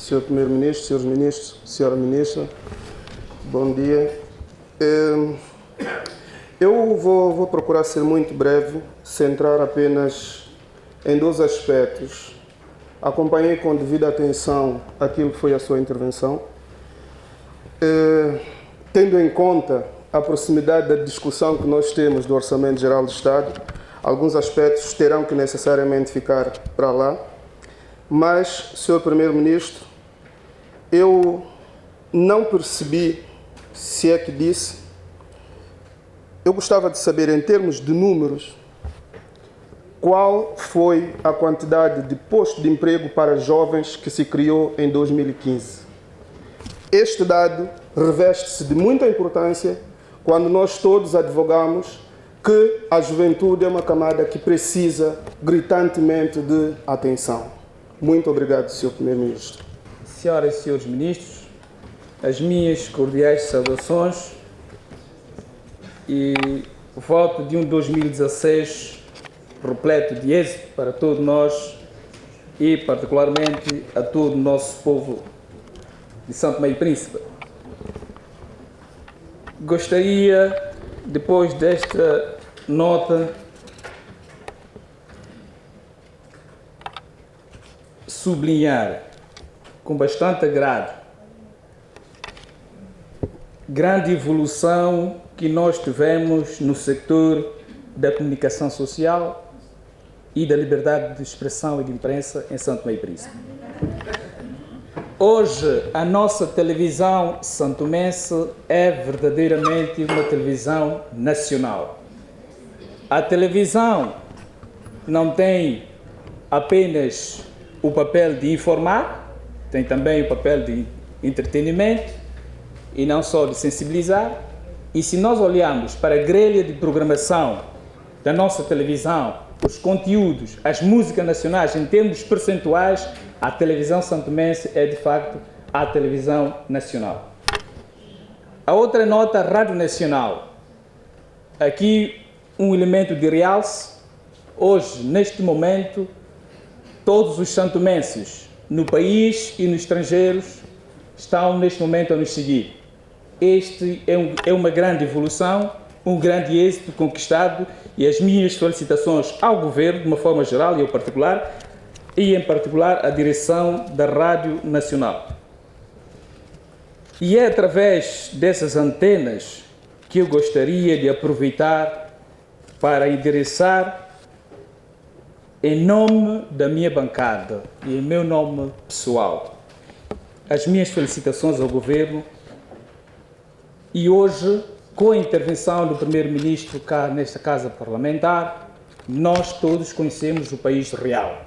Senhor Primeiro-Ministro, Senhores Ministros, Senhora Ministra, bom dia. Eu vou procurar ser muito breve, centrar apenas em dois aspectos. Acompanhei com devida atenção aquilo que foi a sua intervenção. Tendo em conta a proximidade da discussão que nós temos do Orçamento Geral do Estado, alguns aspectos terão que necessariamente ficar para lá. Mas, Senhor Primeiro-Ministro, eu não percebi, se é que disse, eu gostava de saber, em termos de números, qual foi a quantidade de postos de emprego para jovens que se criou em 2015. Este dado reveste-se de muita importância quando nós todos advogamos que a juventude é uma camada que precisa gritantemente de atenção. Muito obrigado, Sr. Primeiro-Ministro. Senhoras e senhores ministros, as minhas cordiais saudações e o voto de um 2016 repleto de êxito para todos nós e particularmente a todo o nosso povo de São Tomé e Príncipe. Gostaria, depois desta nota, sublinhar com bastante agrado grande evolução que nós tivemos no setor da comunicação social e da liberdade de expressão e de imprensa em São Tomé e Príncipe. Hoje, a nossa televisão santomense é verdadeiramente uma televisão nacional. A televisão não tem apenas o papel de informar, tem também o papel de entretenimento e não só de sensibilizar. E se nós olharmos para a grelha de programação da nossa televisão, os conteúdos, as músicas nacionais, em termos percentuais, a televisão santomense é de facto a televisão nacional. A outra nota, a Rádio Nacional. Aqui um elemento de realce. Hoje, neste momento, todos os santomenses no país e nos estrangeiros estão neste momento a nos seguir. Este é uma grande evolução, um grande êxito conquistado e as minhas felicitações ao Governo, de uma forma geral e em particular à direção da Rádio Nacional. E é através dessas antenas que eu gostaria de aproveitar para endereçar, em nome da minha bancada e em meu nome pessoal, as minhas felicitações ao Governo e hoje, com a intervenção do Primeiro-Ministro cá nesta Casa Parlamentar, nós todos conhecemos o país real.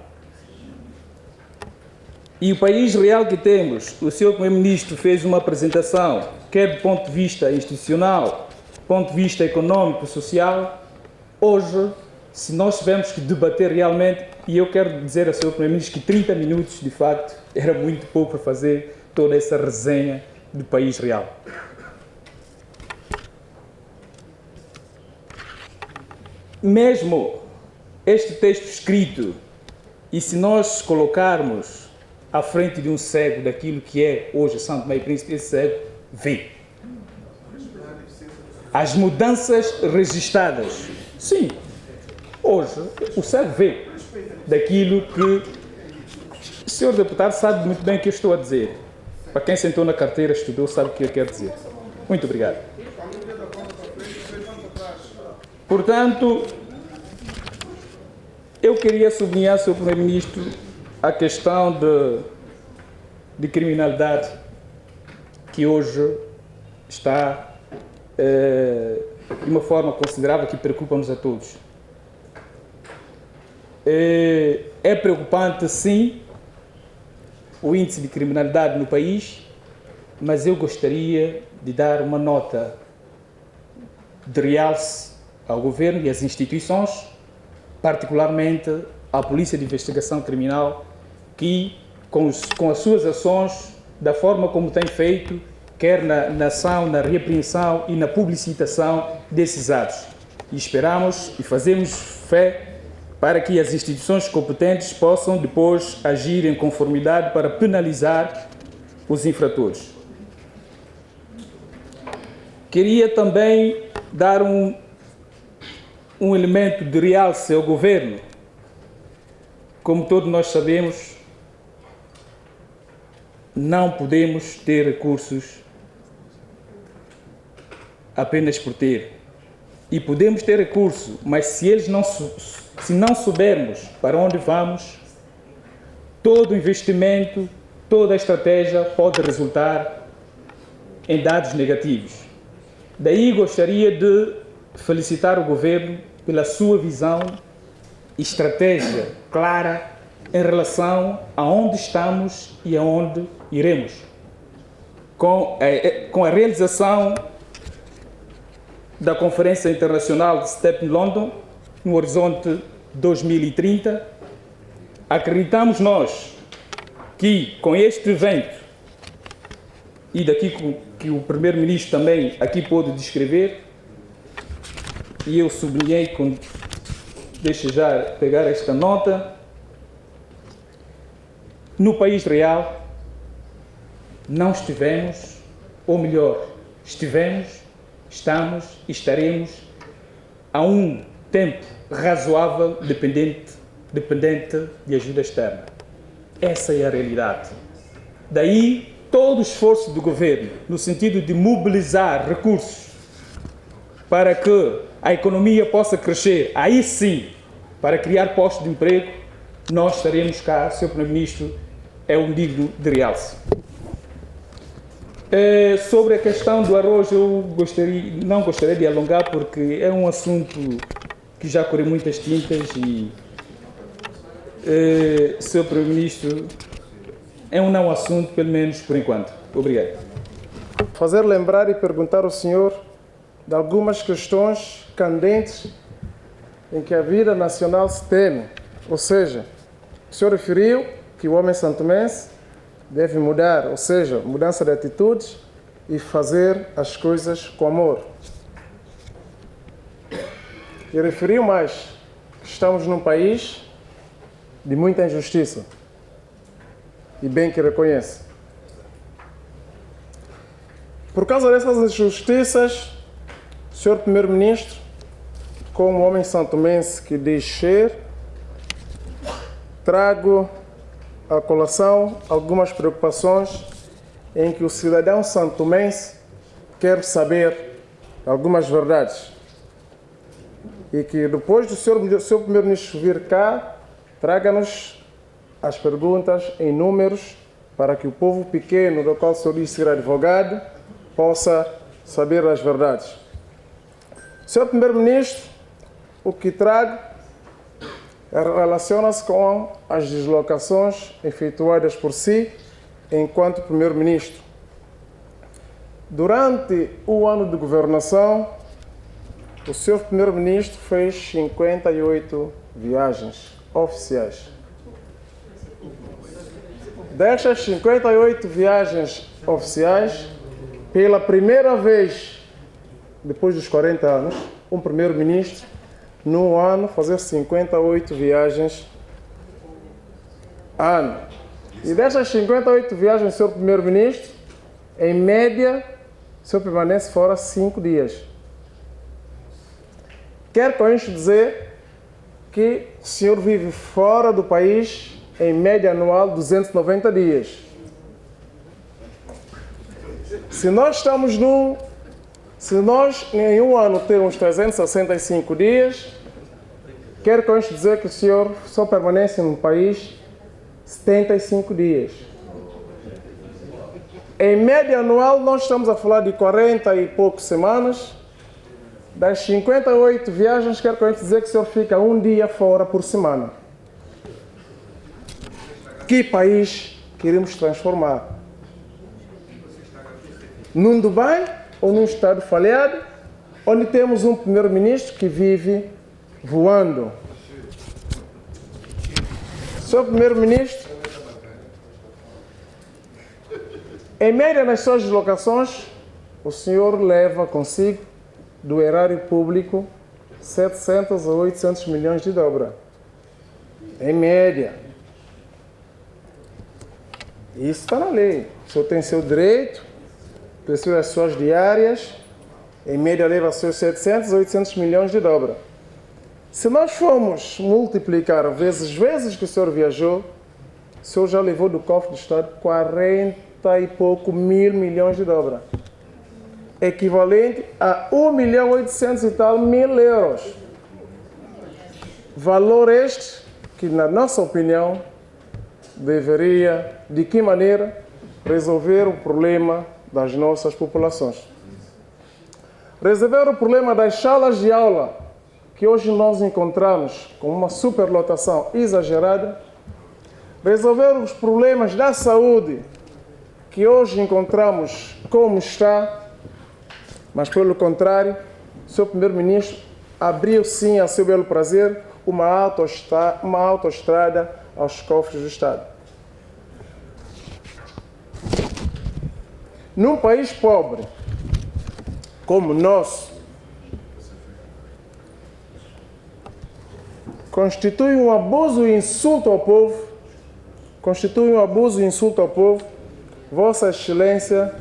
E o país real que temos, o Sr. Primeiro-Ministro fez uma apresentação, quer do ponto de vista institucional, do ponto de vista econômico, social. Hoje, se nós tivermos que debater realmente, e eu quero dizer ao Sr. Primeiro-Ministro que 30 minutos, de facto, era muito pouco para fazer toda essa resenha do país real. Mesmo este texto escrito, e se nós colocarmos à frente de um cego daquilo que é hoje São Tomé e Príncipe, esse cego vê. As mudanças registadas. Sim, hoje o cego vê daquilo que o senhor deputado sabe muito bem o que eu estou a dizer. Para quem sentou na carteira, estudou, sabe o que eu quero dizer. Muito obrigado. Portanto, eu queria sublinhar, Sr. Primeiro-Ministro, a questão de criminalidade que hoje está de uma forma considerável que preocupa-nos a todos. É preocupante, sim, o índice de criminalidade no país, mas eu gostaria de dar uma nota de realce ao Governo e às instituições, particularmente à Polícia de Investigação Criminal, que com as suas ações, da forma como tem feito, quer na ação, na repreensão e na publicitação desses atos. E esperamos e fazemos fé para que as instituições competentes possam depois agir em conformidade para penalizar os infratores. Queria também dar um elemento de realce ao governo. Como todos nós sabemos, não podemos ter recursos apenas por ter. E podemos ter recursos, mas se não soubermos para onde vamos, todo investimento, toda a estratégia pode resultar em dados negativos. Daí gostaria de felicitar o governo pela sua visão e estratégia clara em relação a onde estamos e aonde iremos. Com a realização da Conferência Internacional de STEP em London, no horizonte 2030, acreditamos nós que com este evento, e daqui que o Primeiro-Ministro também aqui pôde descrever, e eu sublinhei, deixa já pegar esta nota, no país real não estivemos, ou melhor, estivemos, estamos e estaremos a um tempo razoável dependente de ajuda externa. Essa é a realidade. Daí todo o esforço do governo no sentido de mobilizar recursos para que a economia possa crescer, aí sim, para criar postos de emprego, nós estaremos cá, Sr. Primeiro-Ministro, é um digno de realce. Sobre a questão do arroz, eu não gostaria de alongar, porque é um assunto que já correu muitas tintas e, Sr. Primeiro-Ministro, é um não assunto, pelo menos por enquanto. Obrigado. Fazer lembrar e perguntar ao senhor de algumas questões candentes em que a vida nacional se teme. Ou seja, o senhor referiu que o homem santomense deve mudar, ou seja, mudança de atitudes e fazer as coisas com amor. E referiu mais que estamos num país de muita injustiça, e bem que reconhece. Por causa dessas injustiças, o senhor Primeiro-Ministro, como homem santomense que diz ser, trago à colação algumas preocupações em que o cidadão santomense quer saber algumas verdades. E que depois do seu Primeiro-Ministro vir cá, traga-nos as perguntas em números para que o povo pequeno, do qual o senhor disse ser advogado, possa saber as verdades. Senhor Primeiro-Ministro, o que trago relaciona-se com as deslocações efetuadas por si enquanto Primeiro-Ministro. Durante o ano de governação, o senhor Primeiro-Ministro fez 58 viagens oficiais. Destas 58 viagens oficiais, pela primeira vez, depois dos 40 anos, um Primeiro-Ministro, num ano, fazer 58 viagens ano. E destas 58 viagens, senhor Primeiro-Ministro, em média, o senhor permanece fora 5 dias. Quero com isto dizer que o senhor vive fora do país, em média anual, 290 dias. Se nós em um ano temos 365 dias, quero com isto dizer que o senhor só permanece no país 75 dias. Em média anual, nós estamos a falar de 40 e poucas semanas. Das 58 viagens, quero com isto dizer que o senhor fica um dia fora por semana. Que país queremos transformar? Num Dubai ou num estado falhado, onde temos um Primeiro-Ministro que vive voando? Senhor Primeiro-Ministro, em média nas suas deslocações, o senhor leva consigo do erário público 700 a 800 milhões de dobra. Em média. Isso está na lei. O senhor tem seu direito, precisa das suas diárias, em média leva seus 700, 800 milhões de dobra. Se nós formos multiplicar vezes que o senhor viajou, o senhor já levou do cofre do Estado 40 e pouco mil milhões de dobra. Equivalente a 1.800.000 e tal mil euros. Valor este que, na nossa opinião, deveria, de que maneira, resolver o problema das nossas populações. Resolver o problema das salas de aula, que hoje nós encontramos com uma superlotação exagerada. Resolver os problemas da saúde, que hoje encontramos como está, mas pelo contrário, o seu primeiro-ministro abriu sim a seu belo prazer uma autoestrada aos cofres do Estado. Num país pobre como o nosso, constitui um abuso e insulto ao povo, Vossa Excelência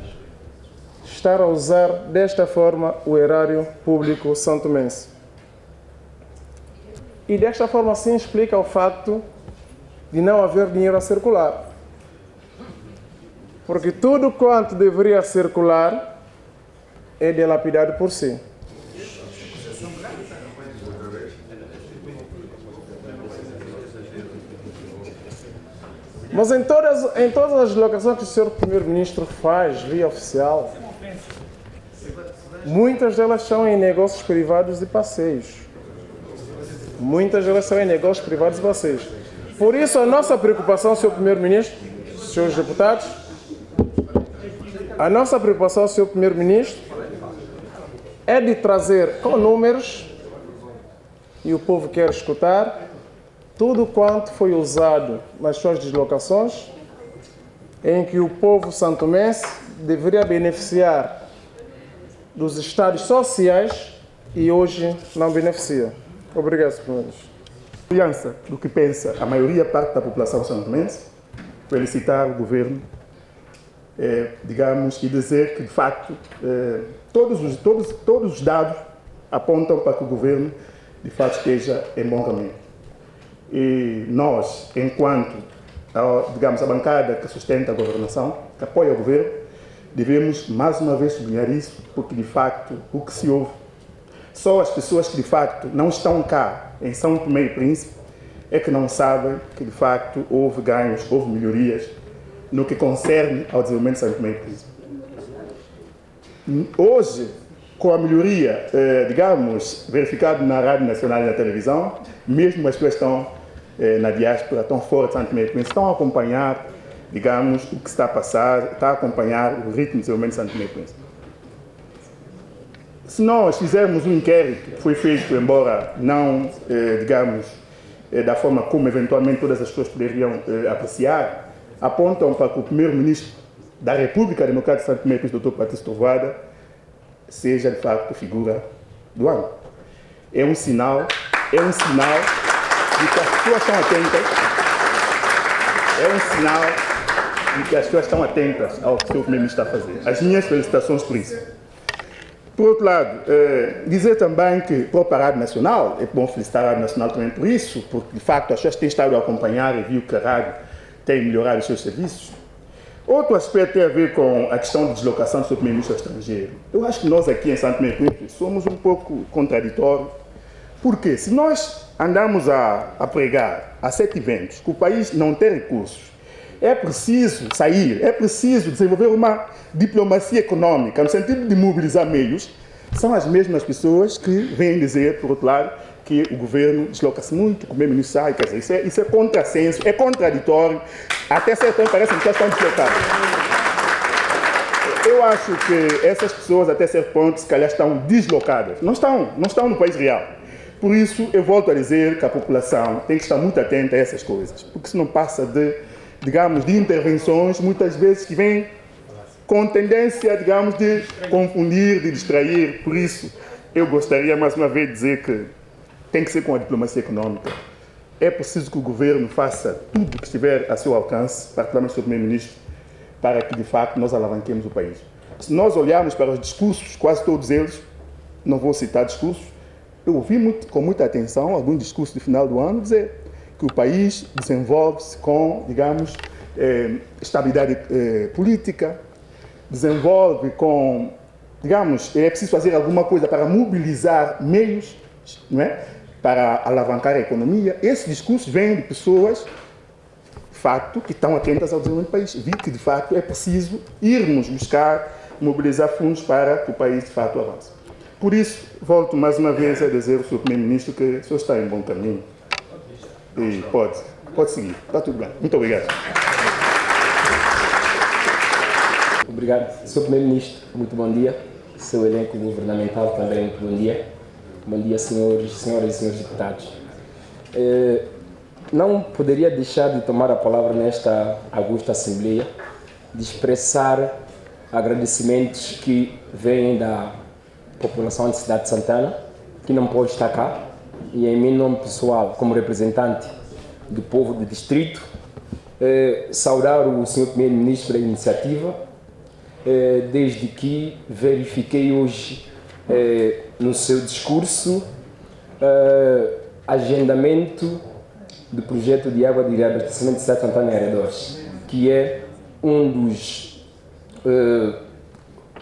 estar a usar desta forma o erário público santomense. E desta forma sim explica o facto de não haver dinheiro a circular. Porque tudo quanto deveria circular é dilapidado por si. Mas em todas as deslocações que o Sr. Primeiro-Ministro faz via oficial, muitas delas são em negócios privados e passeios. Por isso, a nossa preocupação, Sr. Primeiro-Ministro, Srs. Deputados, é de trazer com números, e o povo quer escutar, tudo quanto foi usado nas suas deslocações, em que o povo santomense deveria beneficiar dos estados sociais e hoje não beneficia. Obrigado, Sr. Primeiro-Ministro. Aliança do que pensa a maioria parte da população santomense, felicitar o governo, digamos, e dizer que, de facto, todos os dados apontam para que o governo, de fato, esteja em bom caminho. E nós, enquanto, digamos, a bancada que sustenta a governação, que apoia o governo, devemos, mais uma vez, sublinhar isso, porque, de facto, o que se ouve, só as pessoas que, de facto, não estão cá, em São Tomé e Príncipe, é que não sabem que, de facto, houve ganhos, houve melhorias no que concerne ao desenvolvimento de São Tomé e Príncipe. Hoje, com a melhoria, digamos, verificada na Rádio Nacional e na televisão, mesmo as pessoas estão na diáspora, estão fora de São Tomé e Príncipe, estão a acompanhar, digamos, o que está a passar, está a acompanhar o ritmo de desenvolvimento de São Tomé e Príncipe. Se nós fizermos um inquérito que foi feito, embora não, digamos, da forma como eventualmente todas as pessoas poderiam apreciar, apontam para que o primeiro-ministro da República Democrática de São Tomé e Príncipe, Dr. Patrício Trovoada, seja de facto figura do ano. É um sinal de que as pessoas estão atentas, ao que o seu primeiro-ministro está a fazer. As minhas felicitações por isso. Por outro lado, dizer também que para o Rádio Nacional, é bom felicitar a Rádio Nacional também por isso, porque de facto as pessoas têm estado a acompanhar e viu que a rádio tem melhorado os seus serviços. Outro aspecto tem a ver com a questão de deslocação do seu primeiro-ministro estrangeiro. Eu acho que nós aqui em São Tomé e Príncipe somos um pouco contraditórios, porque se nós andamos a pregar a 7 eventos que o país não tem recursos, é preciso sair, é preciso desenvolver uma diplomacia econômica, no sentido de mobilizar meios, são as mesmas pessoas que vêm dizer, por outro lado, que o governo desloca-se muito, que o primeiro-ministro sai, quer dizer, isso é contrassenso, é contraditório, até certo ponto parece que já estão deslocados. Eu acho que essas pessoas, até certo ponto, se calhar estão deslocadas, não estão no país real. Por isso, eu volto a dizer que a população tem que estar muito atenta a essas coisas, porque se não passa de, digamos, de intervenções, muitas vezes que vêm com tendência, digamos, de confundir, de distrair. Por isso, eu gostaria, mais uma vez, de dizer que tem que ser com a diplomacia econômica. é preciso que o governo faça tudo o que estiver a seu alcance, particularmente o Sr. Primeiro-Ministro, para que de facto nós alavanquemos o país. Se nós olharmos para os discursos, quase todos eles, não vou citar discursos, eu ouvi com muita atenção algum discurso de final do ano dizer que o país desenvolve-se com, digamos, estabilidade política, desenvolve com, digamos, é preciso fazer alguma coisa para mobilizar meios, não é? Para alavancar a economia. Esse discurso vem de pessoas, de facto, que estão atentas ao desenvolvimento do país. Vi que, de facto, é preciso irmos buscar, mobilizar fundos para que o país, de fato, avance. Por isso, volto mais uma vez a dizer ao Sr. Primeiro-Ministro que o senhor está em bom caminho. E pode seguir. Está tudo bem. Muito obrigado. Obrigado, Sr. Primeiro-Ministro. Muito bom dia. Seu elenco governamental também, muito bom dia. Bom dia, senhoras e senhores deputados. Não poderia deixar de tomar a palavra nesta augusta Assembleia, de expressar agradecimentos que vêm da população de Cidade de Santana, que não pode estar cá, e em meu nome pessoal, como representante do povo do distrito, saudar o Sr. Primeiro-Ministro pela iniciativa, desde que verifiquei hoje no seu discurso agendamento do projeto de água de reabastecimento de Cidade de Santana e arredores, que é um dos,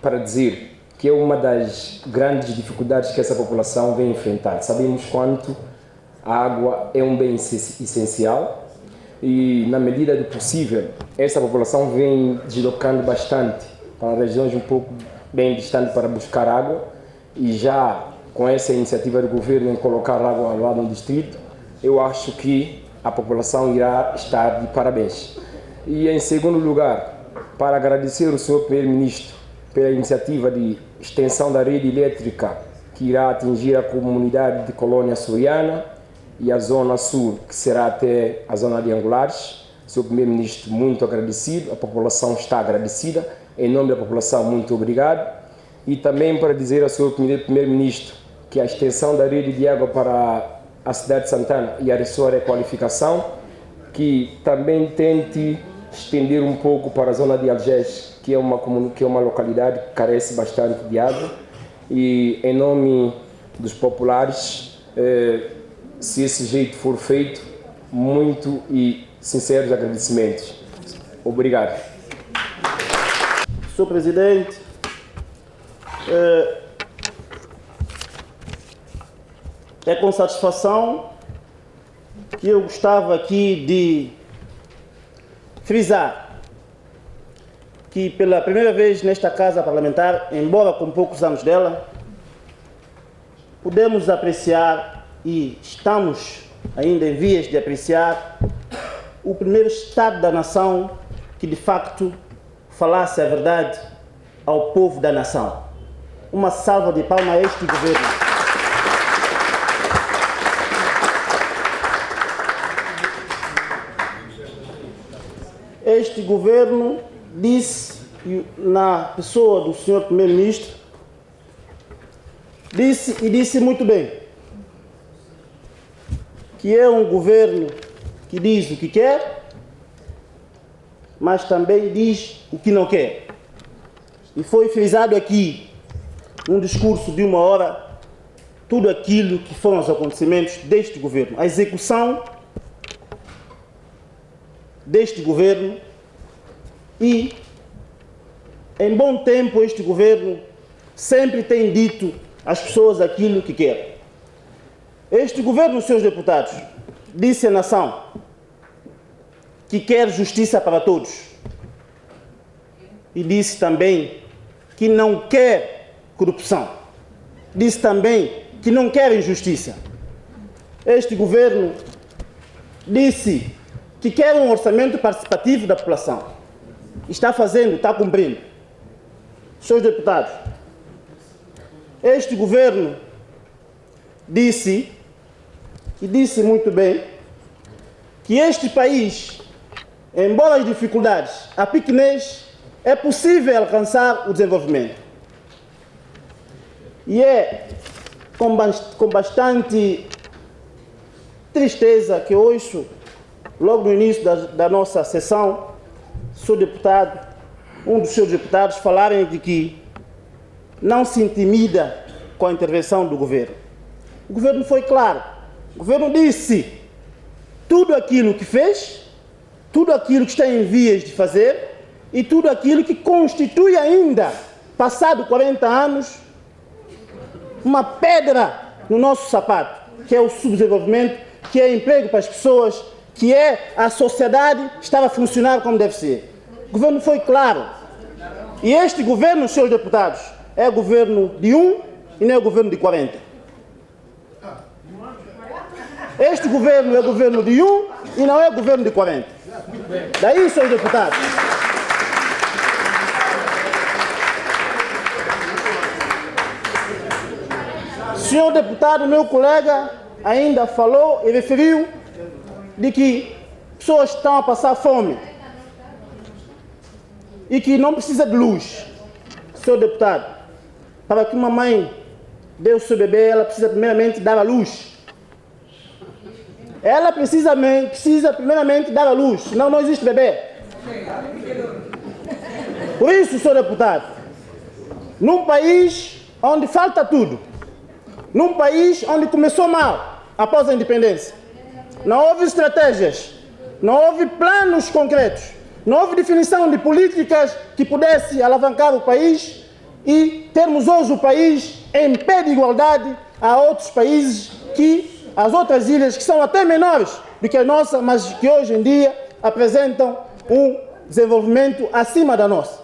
para dizer, que é uma das grandes dificuldades que essa população vem enfrentar. Sabemos quanto a água é um bem essencial e, na medida do possível, essa população vem deslocando bastante para regiões um pouco bem distantes para buscar água, e já com essa iniciativa do governo em colocar água lá no distrito, eu acho que a população irá estar de parabéns. E, em segundo lugar, para agradecer ao Sr. Primeiro-Ministro pela iniciativa de extensão da rede elétrica que irá atingir a comunidade de Colônia Açoriana e a zona sul, que será até a zona de Angulares. Sr. Primeiro-Ministro, muito agradecido, a população está agradecida, em nome da população, muito obrigado. E também para dizer ao Sr. Primeiro-Ministro que a extensão da rede de água para a cidade de Santana e a sua requalificação, que também tente estender um pouco para a zona de Algés, que é uma localidade que carece bastante de água, e em nome dos populares, se esse jeito for feito, muito e sinceros agradecimentos. Obrigado. Sr. Presidente, é com satisfação que eu gostava aqui de frisar que pela primeira vez nesta Casa Parlamentar, embora com poucos anos dela, podemos apreciar e estamos ainda em vias de apreciar o primeiro Estado da nação que de facto falasse a verdade ao povo da nação. Uma salva de palmas a este governo. Este governo disse, na pessoa do Sr. Primeiro-Ministro, disse muito bem, que é um governo que diz o que quer, mas também diz o que não quer. E foi frisado aqui, num discurso de 1 hora, tudo aquilo que foram os acontecimentos deste governo. A execução deste governo e, em bom tempo, este governo sempre tem dito às pessoas aquilo que quer. Este governo, senhores deputados, disse à nação que quer justiça para todos e disse também que não quer corrupção. Disse também que não quer injustiça. Este governo disse que quer um orçamento participativo da população. Está fazendo, está cumprindo. Senhores deputados, este governo disse, e disse muito bem, que este país, embora as dificuldades, a pequenez, é possível alcançar o desenvolvimento. E é com bastante tristeza que ouço, logo no início da nossa sessão, um dos seus deputados falarem de que não se intimida com a intervenção do governo. O governo foi claro. O governo disse tudo aquilo que fez, tudo aquilo que está em vias de fazer e tudo aquilo que constitui ainda, passado 40 anos, uma pedra no nosso sapato, que é o subdesenvolvimento, que é emprego para as pessoas, que é a sociedade estar a funcionar como deve ser. O governo foi claro. E este governo, senhores deputados, é governo de 1 e não é governo de 40. Este governo é governo de 1 e não é governo de 40. Daí, senhores deputados. Senhor deputado, meu colega, ainda falou e referiu de que pessoas estão a passar fome e que não precisa de luz. Senhor deputado, para que uma mãe dê o seu bebê, ela precisa primeiramente dar a luz. Ela precisa primeiramente dar a luz, senão não existe bebê. Por isso, senhor deputado, num país onde falta tudo, num país onde começou mal após a independência, não houve estratégias, não houve planos concretos, não houve definição de políticas que pudesse alavancar o país e termos hoje o país em pé de igualdade a outros países, as outras ilhas que são até menores do que a nossa, mas que hoje em dia apresentam um desenvolvimento acima da nossa.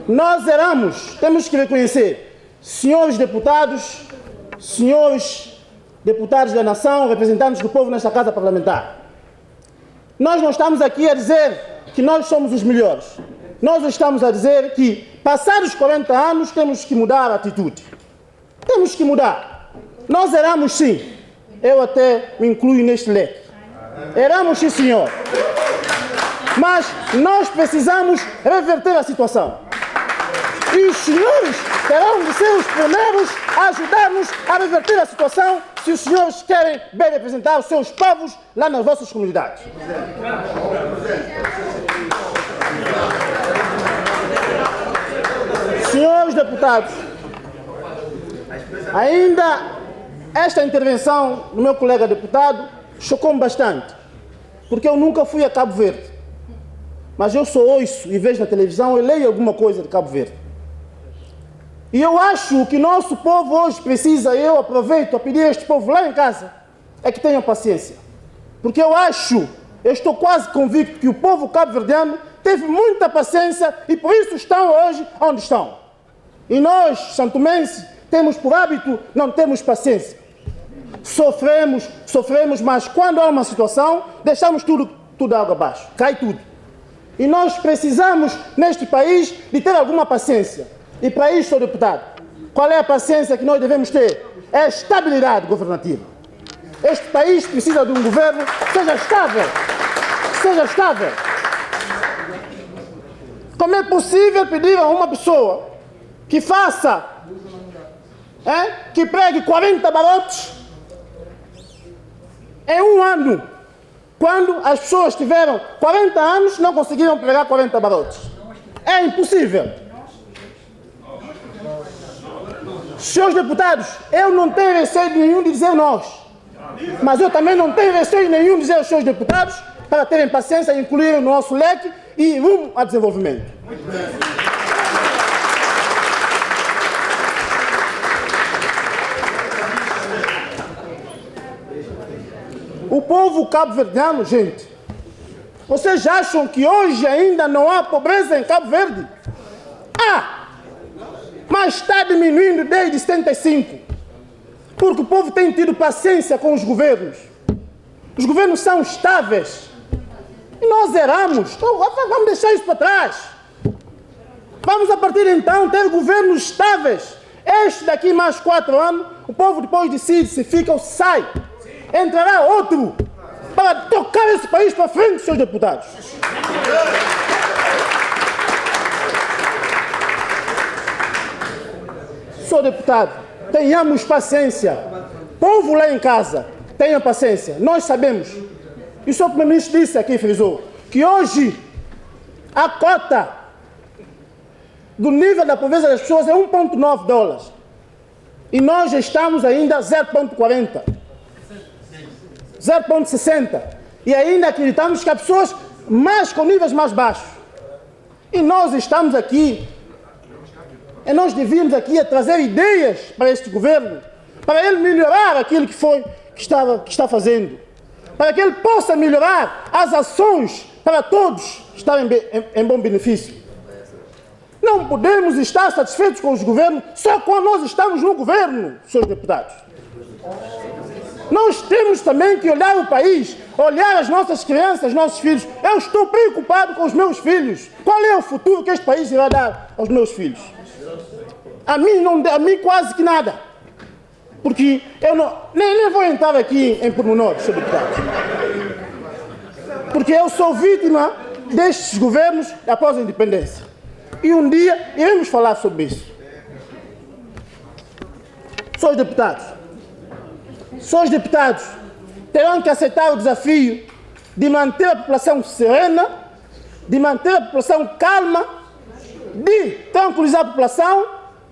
Nós erramos, temos que reconhecer, senhores deputados da nação, representantes do povo nesta casa parlamentar. Nós não estamos aqui a dizer que nós somos os melhores. Nós estamos a dizer que, passados os 40 anos, temos que mudar a atitude. Temos que mudar. Nós erramos sim. Eu até me incluo neste leque. Erramos sim, senhor. Mas nós precisamos reverter a situação. E os senhores terão de ser os primeiros a ajudar-nos a reverter a situação se os senhores querem bem representar os seus povos lá nas vossas comunidades. Senhores deputados, ainda esta intervenção do meu colega deputado chocou-me bastante, porque eu nunca fui a Cabo Verde, mas eu só ouço e vejo na televisão e leio alguma coisa de Cabo Verde. E eu acho que nosso povo hoje precisa, e eu aproveito a pedir a este povo lá em casa, é que tenham paciência. Porque eu estou quase convicto que o povo cabo-verdiano teve muita paciência e por isso estão hoje onde estão. E nós, santomenses, temos por hábito não termos paciência. Sofremos, mas quando há uma situação, deixamos tudo água abaixo, cai tudo. E nós precisamos, neste país, de ter alguma paciência. E para isso, senhor deputado, qual é a paciência que nós devemos ter? É a estabilidade governativa. Este país precisa de um governo que seja estável. Como é possível pedir a uma pessoa que faça, que pregue 40 barotes em um ano, quando as pessoas tiveram 40 anos e não conseguiram pregar 40 barotes? É impossível. Senhores deputados, eu não tenho receio nenhum de dizer nós, mas eu também não tenho receio nenhum de dizer aos senhores deputados para terem paciência e incluírem no nosso leque e rumo a desenvolvimento. O povo cabo-verdiano, gente, vocês acham que hoje ainda não há pobreza em Cabo Verde? Mas está diminuindo desde 75, porque o povo tem tido paciência com os governos. Os governos são estáveis. E nós erramos. Então, vamos deixar isso para trás. Vamos, a partir de então, ter governos estáveis. Este daqui mais 4 anos, o povo depois decide se fica ou se sai. Entrará outro para tocar esse país para frente, senhores deputados. Senhor deputado, tenhamos paciência. Povo lá em casa, tenham paciência. Nós sabemos, e o senhor primeiro-ministro disse aqui, frisou, que hoje a cota do nível da pobreza das pessoas é 1,9 dólares. E nós estamos ainda 0,40, 0,60. E ainda acreditamos que há pessoas com níveis mais baixos. E nós estamos aqui, e nós devíamos aqui a trazer ideias para este governo, para ele melhorar aquilo que está fazendo, para que ele possa melhorar as ações para todos estarem em bom benefício. Não podemos estar satisfeitos com os governos só quando nós estamos no governo, senhores deputados. Nós temos também que olhar o país, olhar as nossas crianças, nossos filhos. Eu estou preocupado com os meus filhos. Qual é o futuro que este país irá dar aos meus filhos? A mim quase que nada. Porque eu nem vou entrar aqui em pormenores, senhor deputado. Porque eu sou vítima destes governos após a independência. E um dia iremos falar sobre isso. Senhores deputados terão que aceitar o desafio de manter a população serena, de manter a população calma, de tranquilizar a população.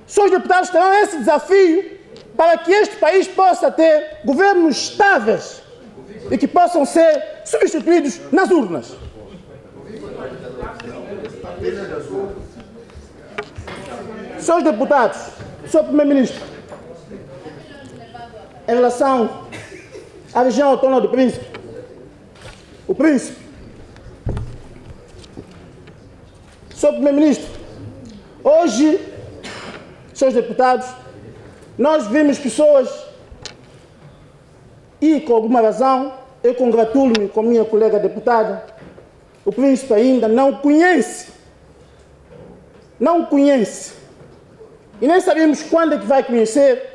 Senhores deputados terão esse desafio para que este país possa ter governos estáveis e que possam ser substituídos nas urnas. Senhores deputados, senhor primeiro-ministro, em relação à região autônoma do Príncipe, o Príncipe, senhor primeiro-ministro, hoje, senhores deputados, nós vimos pessoas, e com alguma razão, eu congratulo-me com minha colega deputada, o Príncipe ainda não conhece, e nem sabemos quando é que vai conhecer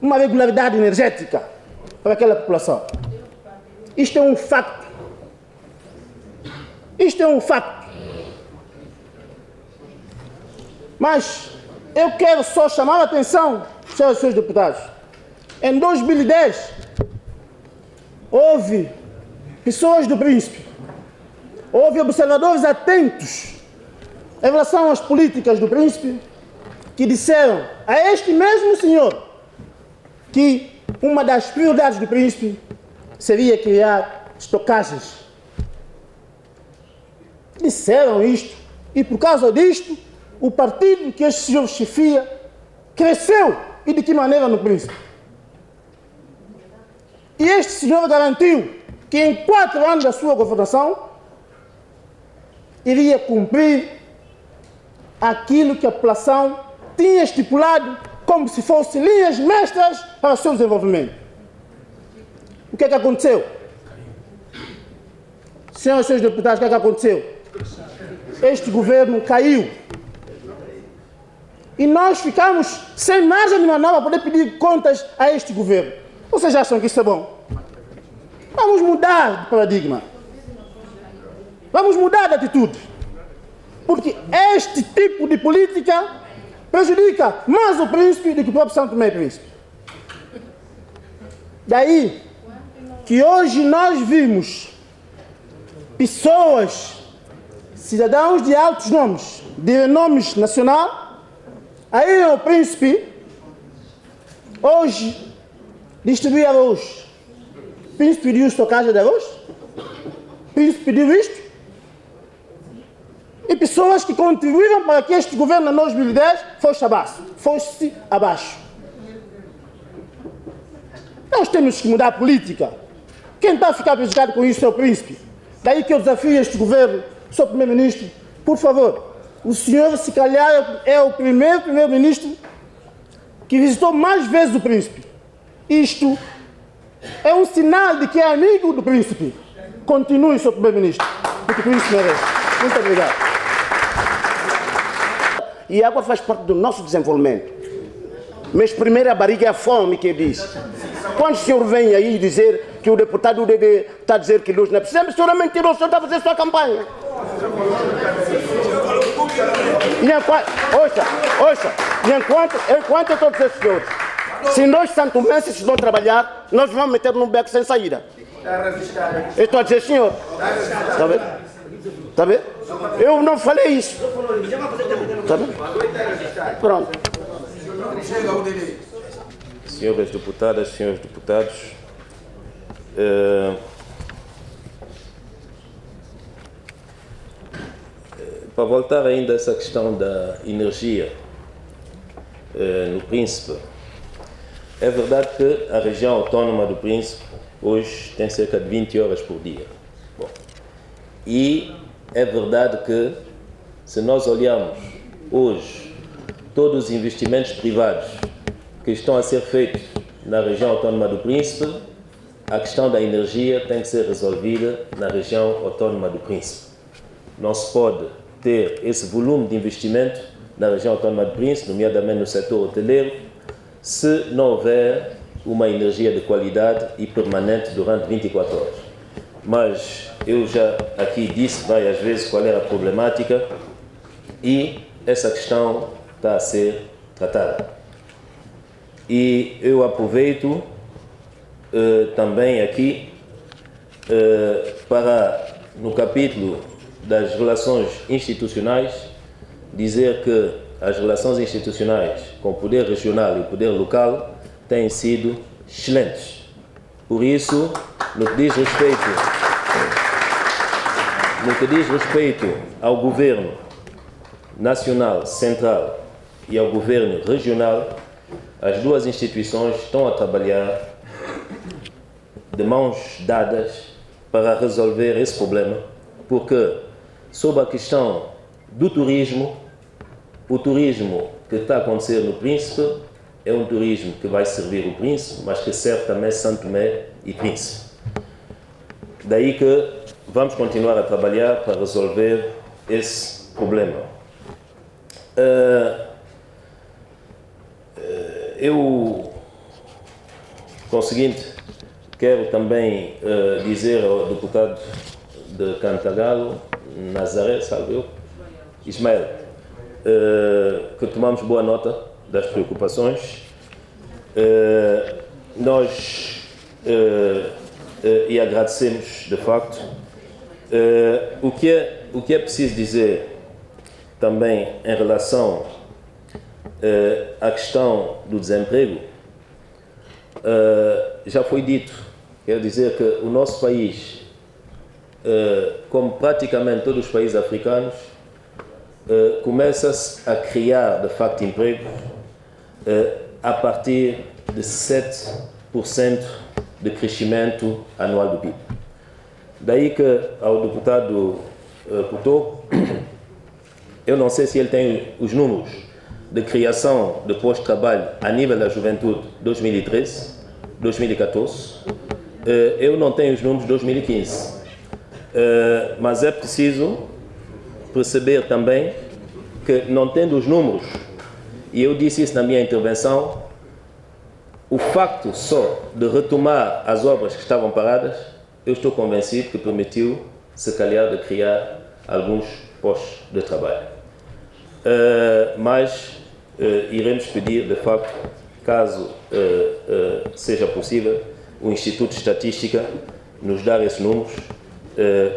uma regularidade energética para aquela população. Isto é um facto. Mas eu quero só chamar a atenção, senhoras e senhores deputados. Em 2010, houve pessoas do Príncipe, houve observadores atentos em relação às políticas do Príncipe, que disseram a este mesmo senhor que uma das prioridades do Príncipe seria criar estocagens. Disseram isto, e por causa disto, o partido que este senhor chefia cresceu, e de que maneira no Príncipe? E este senhor garantiu que em 4 anos da sua governação iria cumprir aquilo que a população tinha estipulado como se fossem linhas mestras para o seu desenvolvimento. O que é que aconteceu? Senhoras e senhores deputados, o que é que aconteceu? Este governo caiu. E nós ficamos sem margem de manobra para poder pedir contas a este governo. Vocês acham que isso é bom? Vamos mudar de paradigma. Vamos mudar de atitude. Porque este tipo de política prejudica mais o Príncipe do que o próprio Santo Tomé e Príncipe. Daí que hoje nós vimos pessoas, cidadãos de altos nomes, de nomes nacional, aí o Príncipe hoje distribui arroz. O Príncipe pediu estocagem de arroz? O Príncipe pediu isto? E pessoas que contribuíram para que este governo em 2010 fosse abaixo. Nós temos que mudar a política. Quem está a ficar prejudicado com isso é o Príncipe. Daí que eu desafio este governo, senhor primeiro-ministro, por favor, o senhor se calhar é o primeiro-ministro que visitou mais vezes o Príncipe. Isto é um sinal de que é amigo do Príncipe. Continue, senhor primeiro-ministro, porque o Príncipe merece. Muito obrigado. E a água faz parte do nosso desenvolvimento. Mas primeiro a barriga é a fome que diz. Quando o senhor vem aí dizer que o deputado UDD está a dizer que luz não é preciso, o senhor é mentiroso, o senhor está a fazer sua campanha. E enquanto eu estou a dizer, senhores, Se nós santomenses não trabalhar, nós vamos meter num beco sem saída. Eu estou a dizer, senhor. Está bem? Está bem? Eu não falei isso. Está bem? Pronto. Senhoras deputadas, senhores deputados, para voltar ainda a essa questão da energia no Príncipe, é verdade que a região autónoma do Príncipe hoje tem cerca de 20 horas por dia. Bom, e é verdade que, se nós olharmos hoje todos os investimentos privados que estão a ser feitos na região autónoma do Príncipe, a questão da energia tem que ser resolvida na região autónoma do Príncipe. Não se pode ter esse volume de investimento na região autónoma do Príncipe, nomeadamente no setor hoteleiro, se não houver uma energia de qualidade e permanente durante 24 horas. Mas eu já aqui disse várias vezes qual era a problemática e essa questão está a ser tratada. E eu aproveito também aqui para, no capítulo das relações institucionais, dizer que as relações institucionais com o poder regional e o poder local têm sido excelentes. Por isso, no que diz respeito ao governo nacional, central e ao governo regional, as duas instituições estão a trabalhar de mãos dadas para resolver esse problema, porque sobre a questão do turismo, o turismo que está a acontecer no Príncipe é um turismo que vai servir o Príncipe, mas que serve também Santo Tomé e Príncipe. Daí que vamos continuar a trabalhar para resolver esse problema. Eu, com o seguinte, quero também dizer ao deputado de Cantagalo, Nazaré, salve eu, Ismael, que tomamos boa nota das preocupações. Nós e agradecemos, de facto. O que é preciso dizer também em relação à questão do desemprego, já foi dito, quero dizer que o nosso país, como praticamente todos os países africanos, começa-se a criar, de facto, emprego a partir de 7% de crescimento anual do PIB. Daí que ao deputado Couto, eu não sei se ele tem os números de criação de postos de trabalho a nível da juventude 2013, 2014, eu não tenho os números de 2015, mas é preciso perceber também que, não tendo os números, e eu disse isso na minha intervenção, o facto só de retomar as obras que estavam paradas, eu estou convencido que permitiu, se calhar, de criar alguns postos de trabalho. Mas iremos pedir, de facto, caso seja possível, o Instituto de Estatística nos dar esses números.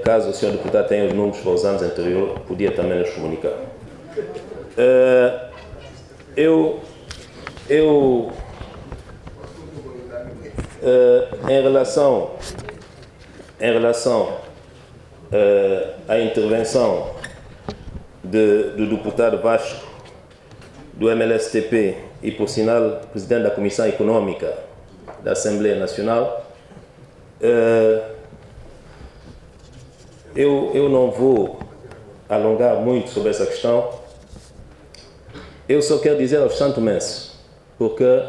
Caso o senhor deputado tenha os números para os anos anteriores, podia também nos comunicar. Em relação à intervenção do deputado Vasco, do MLSTP e, por sinal, presidente da Comissão Econômica da Assembleia Nacional, eu não vou alongar muito sobre essa questão. Eu só quero dizer aos santomenses, porque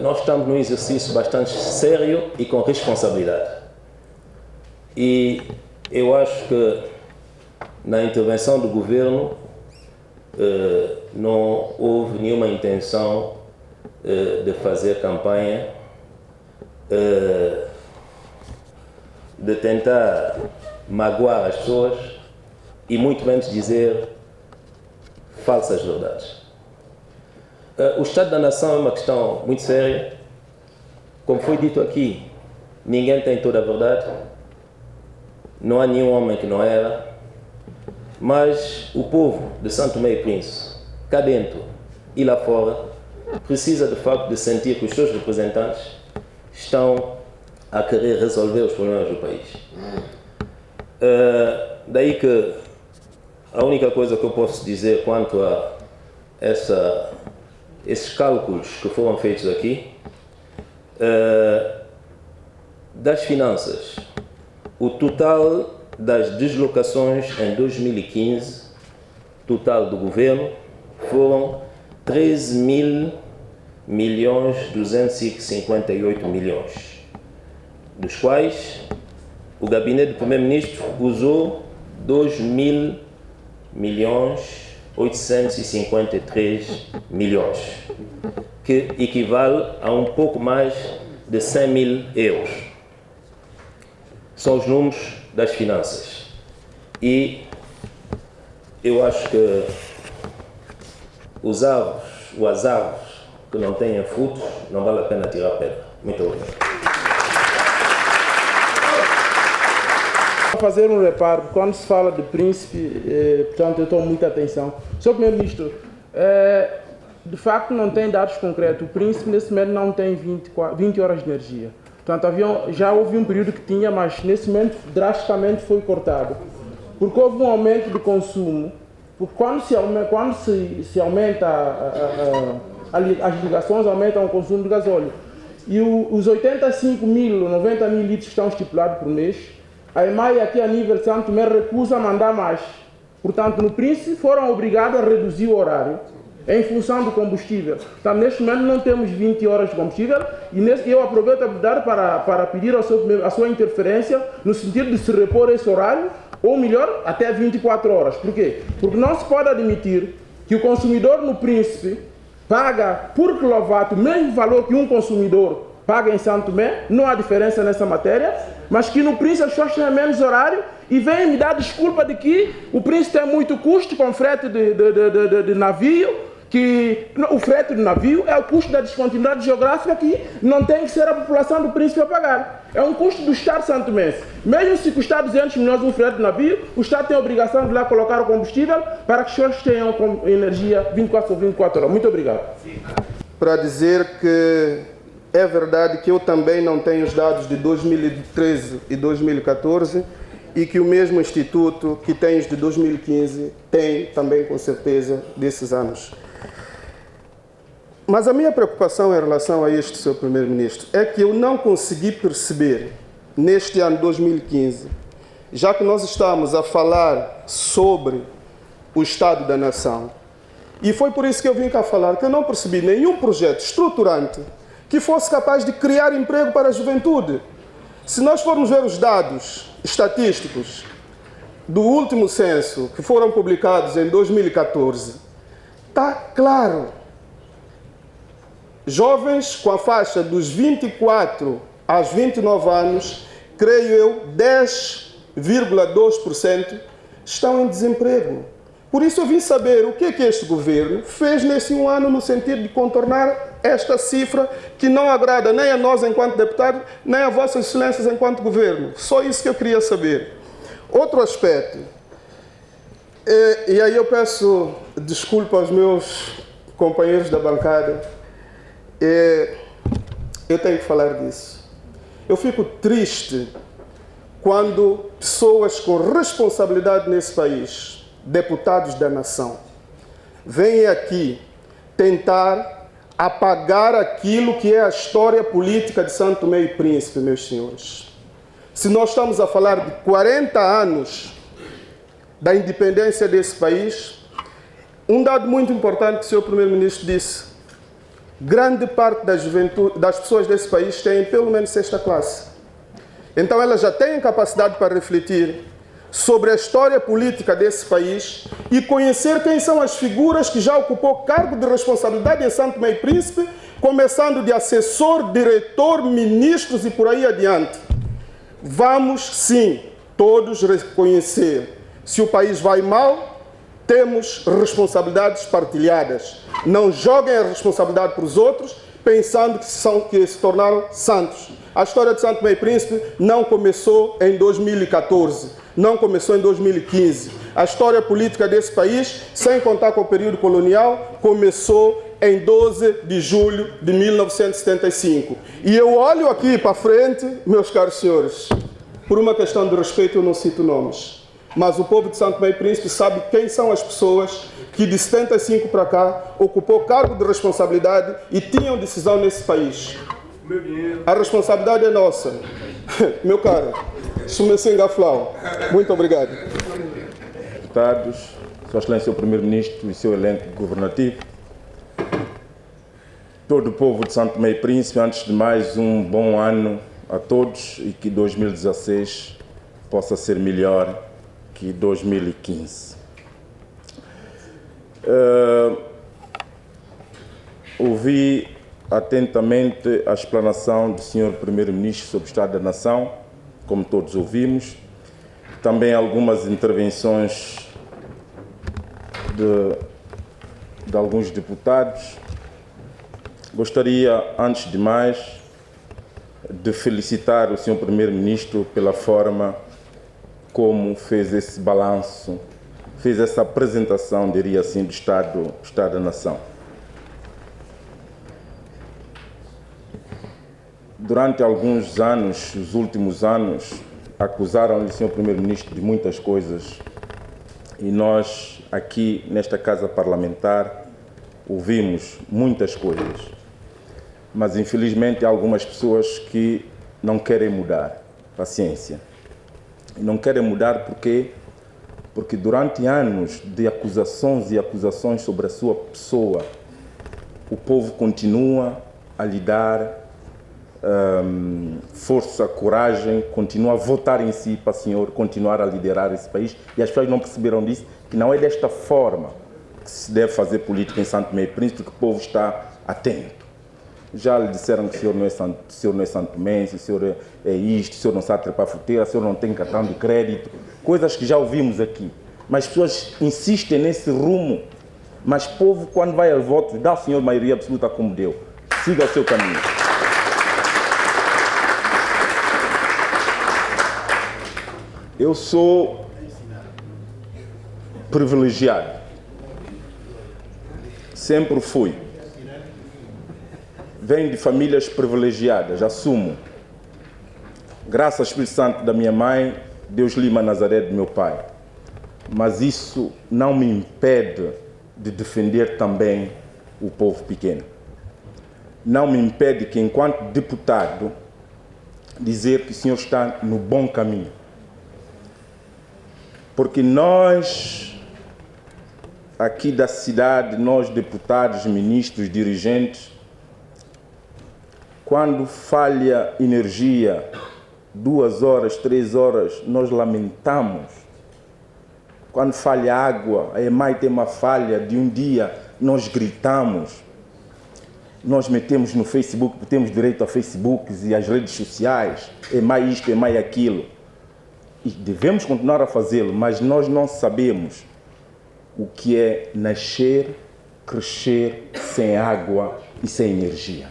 nós estamos num exercício bastante sério e com responsabilidade. E eu acho que na intervenção do governo não houve nenhuma intenção de fazer campanha, de tentar magoar as pessoas e muito menos dizer falsas verdades. o Estado da Nação é uma questão muito séria. Como foi dito aqui, ninguém tem toda a verdade. Não há nenhum homem que não erra. Mas o povo de São Tomé e Príncipe, cá dentro e lá fora, precisa de facto de sentir que os seus representantes estão a querer resolver os problemas do país. Daí que a única coisa que eu posso dizer quanto a esses cálculos que foram feitos aqui, das finanças, o total das deslocações em 2015, total do governo, foram 13.258 milhões, dos quais o gabinete do primeiro-ministro usou 2.853 milhões, que equivale a um pouco mais de 100 mil euros. São os números das finanças. E eu acho que as árvores que não têm frutos, não vale a pena tirar pedra. Muito obrigado. Vou fazer um reparo, quando se fala de príncipe, portanto eu estou muita atenção. Senhor Primeiro-Ministro, de facto não tem dados concretos. O príncipe nesse momento não tem 20 horas de energia. Portanto, já houve um período que tinha, mas nesse momento drasticamente foi cortado. Porque houve um aumento de consumo. Porque quando se aumenta as ligações, aumentam o consumo de gasóleo. E os 85 mil, 90 mil litros que estão estipulados por mês, a EMAI aqui a nível de Santo Tomé recusa mandar mais. Portanto, no Príncipe foram obrigados a reduzir o horário em função do combustível. Então, neste momento não temos 20 horas de combustível e eu aproveito a oportunidade para pedir a sua interferência no sentido de se repor esse horário, ou melhor, até 24 horas. Por quê? Porque não se pode admitir que o consumidor no Príncipe paga por quilowatt o mesmo valor que um consumidor paga em Santo Tomé, não há diferença nessa matéria, mas que no Príncipe as pessoas têm menos horário e vêm me dar desculpa de que o Príncipe tem muito custo com frete de navio, que o frete do navio é o custo da descontinuidade geográfica que não tem que ser a população do Príncipe a pagar. É um custo do Estado santomense. Mesmo se custar 200 milhões um frete de navio, o Estado tem a obrigação de lá colocar o combustível para que as pessoas tenham energia 24 sobre 24 horas. Muito obrigado. Para dizer que é verdade que eu também não tenho os dados de 2013 e 2014 e que o mesmo Instituto que tem os de 2015 tem também com certeza desses anos. Mas a minha preocupação em relação a isto, Sr. Primeiro-Ministro, é que eu não consegui perceber, neste ano 2015, já que nós estamos a falar sobre o Estado da Nação, e foi por isso que eu vim cá falar, que eu não percebi nenhum projeto estruturante que fosse capaz de criar emprego para a juventude. Se nós formos ver os dados estatísticos do último censo, que foram publicados em 2014, está claro. Jovens com a faixa dos 24 aos 29 anos, creio eu, 10,2% estão em desemprego. Por isso eu vim saber o que é que este governo fez nesse um ano no sentido de contornar esta cifra que não agrada nem a nós enquanto deputados, nem a vossas excelências enquanto governo. Só isso que eu queria saber. Outro aspecto, e aí eu peço desculpa aos meus companheiros da bancada, eu tenho que falar disso. Eu fico triste quando pessoas com responsabilidade nesse país, deputados da nação, vêm aqui tentar apagar aquilo que é a história política de Santo Tomé e Príncipe, meus senhores. Se nós estamos a falar de 40 anos da independência desse país, um dado muito importante que o Sr. Primeiro-Ministro disse: grande parte da juventude, das pessoas desse país têm pelo menos 6ª classe. Então elas já têm capacidade para refletir sobre a história política desse país e conhecer quem são as figuras que já ocupou cargo de responsabilidade em Santo Tomé e Príncipe, começando de assessor, diretor, ministros e por aí adiante. Vamos, sim, todos reconhecer se o país vai mal temos responsabilidades partilhadas. Não joguem a responsabilidade para os outros, pensando que se tornaram santos. A história de Santo Tomé e Príncipe não começou em 2014, não começou em 2015. A história política desse país, sem contar com o período colonial, começou em 12 de julho de 1975. E eu olho aqui para frente, meus caros senhores, por uma questão de respeito eu não cito nomes, mas o povo de Santo Tomé e Príncipe sabe quem são as pessoas que de 75 para cá ocupou cargo de responsabilidade e tinham decisão nesse país. A responsabilidade é nossa. Meu caro, Sumesenga Flau, muito obrigado. Deputados, Sua Excelência o Primeiro-Ministro e seu elenco governativo, todo o povo de Santo Tomé e Príncipe, antes de mais, um bom ano a todos e que 2016 possa ser melhor que 2015. Ouvi atentamente a explanação do Sr. Primeiro-Ministro sobre o Estado da Nação, como todos ouvimos, também algumas intervenções de alguns deputados. Gostaria, antes de mais, de felicitar o Sr. Primeiro-Ministro pela forma como fez esse balanço, fez essa apresentação, diria assim, do Estado da Nação. Durante alguns anos, os últimos anos, acusaram o Sr. Primeiro-Ministro de muitas coisas e nós, aqui nesta Casa Parlamentar, ouvimos muitas coisas. Mas, infelizmente, há algumas pessoas que não querem mudar. Paciência. E não querem mudar porque durante anos de acusações e acusações sobre a sua pessoa, o povo continua a lhe dar força, coragem, continua a votar em si para o senhor continuar a liderar esse país. E as pessoas não perceberam disso, que não é desta forma que se deve fazer política em Santo Tomé e Príncipe, que o povo está atento. Já lhe disseram que o senhor não é Santo Tomé, o senhor é isto, o senhor não sabe trepar fruteira, o senhor não tem cartão de crédito, coisas que já ouvimos aqui. Mas as pessoas insistem nesse rumo. Mas o povo, quando vai ao voto, dá ao senhor maioria absoluta como deu. Siga o seu caminho. Eu sou privilegiado. Sempre fui. Venho de famílias privilegiadas, assumo. Graças ao Espírito Santo da minha mãe, Deus Lima Nazaré do meu pai. Mas isso não me impede de defender também o povo pequeno. Não me impede que, enquanto deputado, dizer que o senhor está no bom caminho. Porque nós, aqui da cidade, nós deputados, ministros, dirigentes, quando falha energia, 2 horas, 3 horas, nós lamentamos. Quando falha água, a EMAI tem uma falha de um dia, nós gritamos. Nós metemos no Facebook, temos direito a Facebook e às redes sociais, EMAI isto, EMAI aquilo. E devemos continuar a fazê-lo, mas nós não sabemos o que é nascer, crescer sem água e sem energia.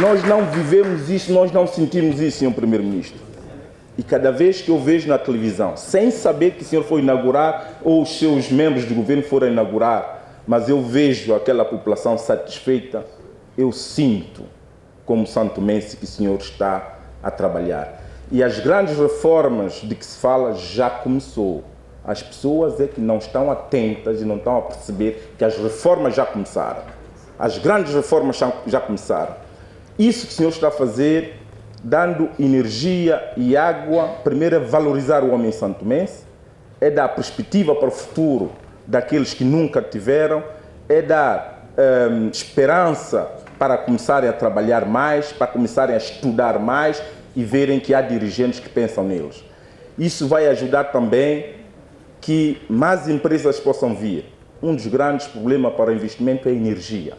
Nós não vivemos isso, nós não sentimos isso, Sr. Primeiro-Ministro. E cada vez que eu vejo na televisão, sem saber que o senhor foi inaugurar ou os seus membros do governo foram inaugurar, mas eu vejo aquela população satisfeita, eu sinto, como santomense, que o senhor está a trabalhar. E as grandes reformas de que se fala já começou. As pessoas é que não estão atentas e não estão a perceber que as reformas já começaram. As grandes reformas já começaram. Isso que o senhor está a fazer, dando energia e água, primeiro é valorizar o homem santomense, é dar perspectiva para o futuro daqueles que nunca tiveram, é dar esperança para começarem a trabalhar mais, para começarem a estudar mais e verem que há dirigentes que pensam neles. Isso vai ajudar também que mais empresas possam vir. Um dos grandes problemas para o investimento é a energia.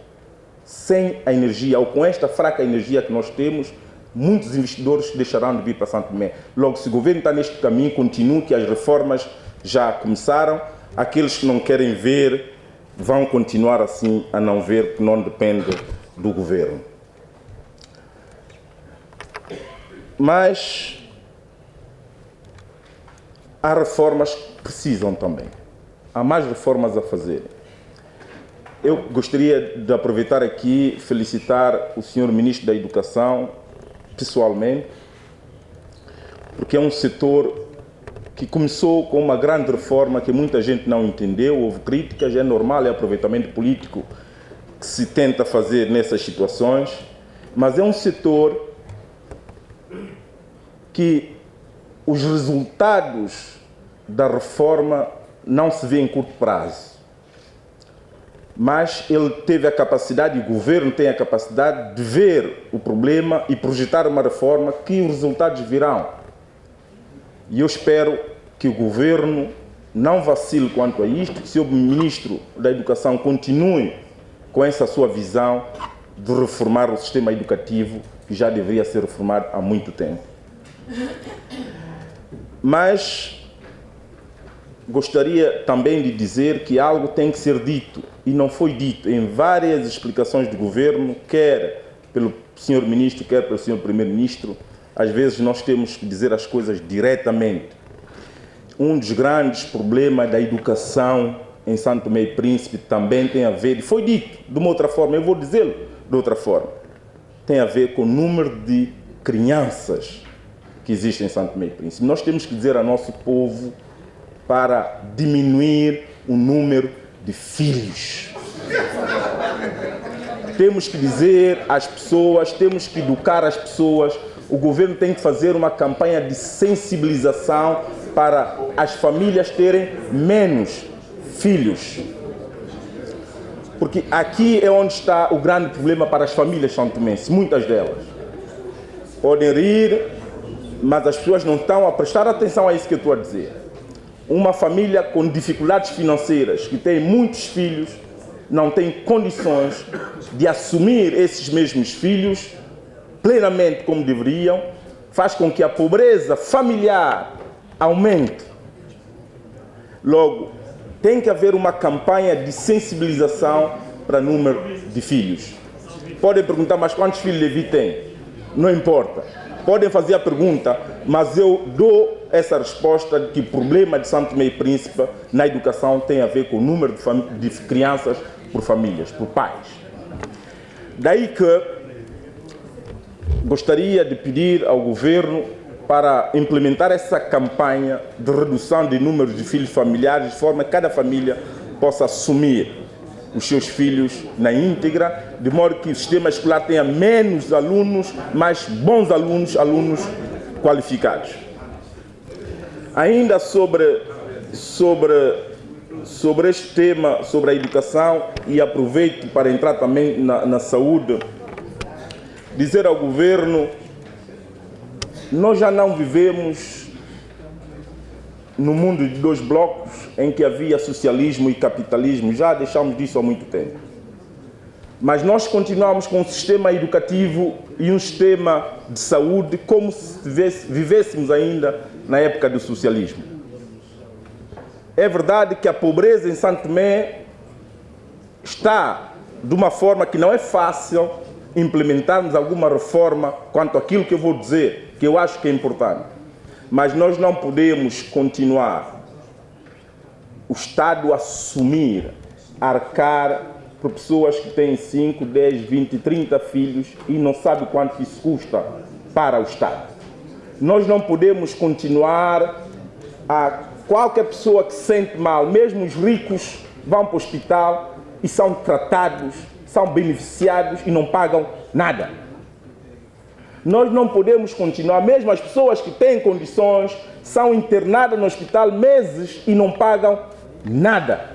Sem a energia, ou com esta fraca energia que nós temos, muitos investidores deixarão de vir para Santo Tomé. Logo, se o governo está neste caminho, continue, que as reformas já começaram. Aqueles que não querem ver vão continuar assim a não ver, porque não depende do governo. Mas há reformas que precisam também. Há mais reformas a fazer. Eu gostaria de aproveitar aqui e felicitar o Sr. Ministro da Educação, pessoalmente, porque é um setor que começou com uma grande reforma que muita gente não entendeu, houve críticas, é normal, é aproveitamento político que se tenta fazer nessas situações, mas é um setor que os resultados da reforma não se vê em curto prazo. Mas ele teve a capacidade, o governo tem a capacidade de ver o problema e projetar uma reforma que os resultados virão. E eu espero que o governo não vacile quanto a isto, que o Sr. Ministro da Educação continue com essa sua visão de reformar o sistema educativo, que já deveria ser reformado há muito tempo. Mas gostaria também de dizer que algo tem que ser dito, e não foi dito em várias explicações do governo, quer pelo Sr. Ministro, quer pelo Sr. Primeiro-Ministro. Às vezes nós temos que dizer as coisas diretamente. Um dos grandes problemas da educação em Santo Tomé e Príncipe também tem a ver, e foi dito de uma outra forma, eu vou dizê-lo de outra forma, tem a ver com o número de crianças que existem em Santo Tomé e Príncipe. Nós temos que dizer ao nosso povo para diminuir o número de filhos. Temos que dizer às pessoas, temos que educar as pessoas. O governo tem que fazer uma campanha de sensibilização para as famílias terem menos filhos. Porque aqui é onde está o grande problema para as famílias santomenses, muitas delas. Podem rir, mas as pessoas não estão a prestar atenção a isso que eu estou a dizer. Uma família com dificuldades financeiras, que tem muitos filhos, não tem condições de assumir esses mesmos filhos plenamente como deveriam, faz com que a pobreza familiar aumente. Logo, tem que haver uma campanha de sensibilização para o número de filhos. Podem perguntar, mas quantos filhos Levi tem? Não importa. Podem fazer a pergunta, mas eu dou essa resposta de que o problema de Santo Tomé e Príncipe na educação tem a ver com o número de crianças por famílias, por pais. Daí que gostaria de pedir ao governo para implementar essa campanha de redução de número de filhos familiares, de forma que cada família possa assumir os seus filhos na íntegra, de modo que o sistema escolar tenha menos alunos, mas bons alunos, alunos qualificados. Ainda sobre este tema, sobre a educação, e aproveito para entrar também na saúde, dizer ao governo, nós já não vivemos no mundo de dois blocos em que havia socialismo e capitalismo, já deixamos disso há muito tempo. Mas nós continuamos com um sistema educativo e um sistema de saúde como se vivêssemos ainda na época do socialismo. É verdade que a pobreza em Santo Tomé está de uma forma que não é fácil implementarmos alguma reforma quanto àquilo que eu vou dizer, que eu acho que é importante. Mas nós não podemos continuar o Estado a assumir, a arcar por pessoas que têm 5, 10, 20, 30 filhos e não sabe quanto isso custa para o Estado. Nós não podemos continuar a qualquer pessoa que se sente mal, mesmo os ricos vão para o hospital e são tratados, são beneficiados e não pagam nada. Nós não podemos continuar, mesmo as pessoas que têm condições, são internadas no hospital meses e não pagam nada.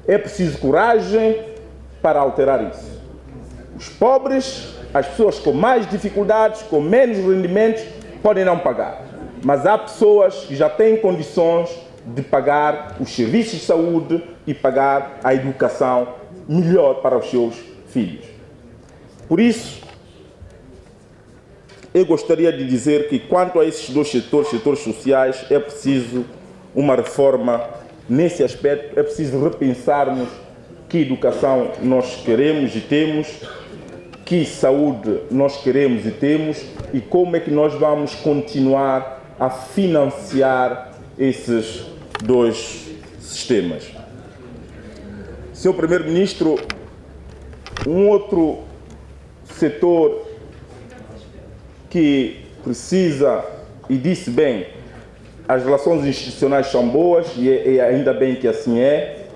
É preciso coragem para alterar isso. Os pobres, as pessoas com mais dificuldades, com menos rendimentos, podem não pagar. Mas há pessoas que já têm condições de pagar os serviços de saúde e pagar a educação melhor para os seus filhos. Por isso, eu gostaria de dizer que, quanto a esses dois setores sociais, é preciso uma reforma nesse aspecto, é preciso repensarmos que educação nós queremos e temos, que saúde nós queremos e temos, e como é que nós vamos continuar a financiar esses dois sistemas. Senhor Primeiro-Ministro, um outro setor que precisa, e disse bem, as relações institucionais são boas e ainda bem que assim é,